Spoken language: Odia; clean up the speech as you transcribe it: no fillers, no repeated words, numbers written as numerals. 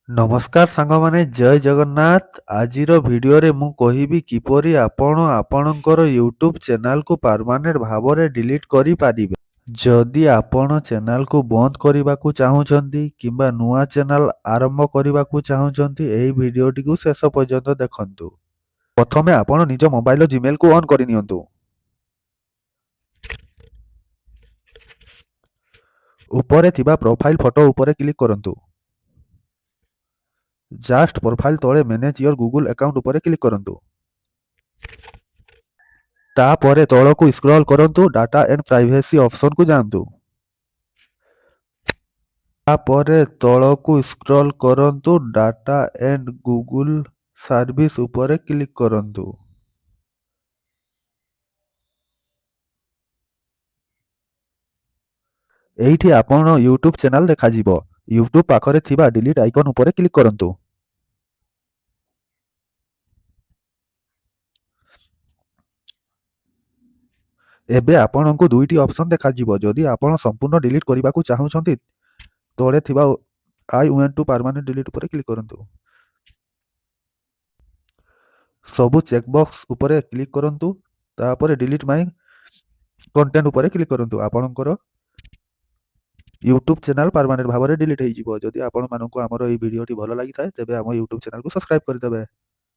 ନମସ୍କାର ସାଙ୍ଗମାନେ, ଜୟ ଜଗନ୍ନାଥ। ଆଜିର ଭିଡ଼ିଓରେ ମୁଁ କହିବି କିପରି ଆପଣ ଆପଣଙ୍କର ୟୁଟ୍ୟୁବ୍ ଚ୍ୟାନେଲକୁ ପର୍ମାନେଣ୍ଟ ଭାବରେ ଡିଲିଟ୍ କରିପାରିବେ। ଯଦି ଆପଣ ଚ୍ୟାନେଲକୁ ବନ୍ଦ କରିବାକୁ ଚାହୁଁଛନ୍ତି କିମ୍ବା ନୂଆ ଚ୍ୟାନେଲ ଆରମ୍ଭ କରିବାକୁ ଚାହୁଁଛନ୍ତି, ଏହି ଭିଡ଼ିଓଟିକୁ ଶେଷ ପର୍ଯ୍ୟନ୍ତ ଦେଖନ୍ତୁ। ପ୍ରଥମେ ଆପଣ ନିଜ ମୋବାଇଲର ଜିମେଲକୁ ଅନ୍ କରିନିଅନ୍ତୁ। ଉପରେ ଥିବା ପ୍ରୋଫାଇଲ ଫଟୋ ଉପରେ କ୍ଲିକ୍ କରନ୍ତୁ। ଜାଷ୍ଟ ପ୍ରୋଫାଇଲ ତଳେ ମ୍ୟାନେଜ ୟୋର ଗୁଗଲ ଆକାଉଣ୍ଟ ଉପରେ କ୍ଲିକ୍ କରନ୍ତୁ। ତାପରେ ତଳକୁ ସ୍କ୍ରଲ୍ କରନ୍ତୁ, ଡାଟା ଏଣ୍ଡ ପ୍ରାଇଭେସି ଅପସନକୁ ଯାଆନ୍ତୁ। ତାପରେ ତଳକୁ ସ୍କ୍ରଲ୍ କରନ୍ତୁ, ଡାଟା ଏଣ୍ଡ ଗୁଗଲ ସର୍ଭିସ ଉପରେ କ୍ଲିକ୍ କରନ୍ତୁ। ଏଇଠି ଆପଣ ୟୁଟ୍ୟୁବ୍ ଚ୍ୟାନେଲ ଦେଖାଯିବ। ୟୁଟ୍ୟୁବ୍ ପାଖରେ ଥିବା ଡିଲିଟ୍ ଆଇକନ୍ ଉପରେ କ୍ଲିକ୍ କରନ୍ତୁ। ଏବେ ଆପଣଙ୍କୁ ଦୁଇଟି ଅପସନ୍ ଦେଖାଯିବ। ଯଦି ଆପଣ ସମ୍ପୂର୍ଣ୍ଣ ଡିଲିଟ୍ କରିବାକୁ ଚାହୁଁଛନ୍ତି, ତଳେ ଥିବା I want to permanent delete ଉପରେ କ୍ଲିକ୍ କରନ୍ତୁ। ସବୁ ଚେକବକ୍ସ ଉପରେ କ୍ଲିକ୍ କରନ୍ତୁ। ତାପରେ ଡିଲିଟ୍ ମାଇ କଣ୍ଟେଣ୍ଟ ଉପରେ କ୍ଲିକ୍ କରନ୍ତୁ। ଆପଣଙ୍କର ୟୁଟ୍ୟୁବ୍ ଚ୍ୟାନେଲ ପର୍ମାନେଣ୍ଟ ଭାବରେ ଡିଲିଟ୍ ହେଇଯିବ। ଯଦି ଆପଣମାନଙ୍କୁ ଆମର ଏହି ଭିଡ଼ିଓଟି ଭଲ ଲାଗିଥାଏ, ତେବେ ଆମ ୟୁଟ୍ୟୁବ୍ ଚ୍ୟାନେଲକୁ ସବସ୍କ୍ରାଇବ୍ କରିଦେବେ।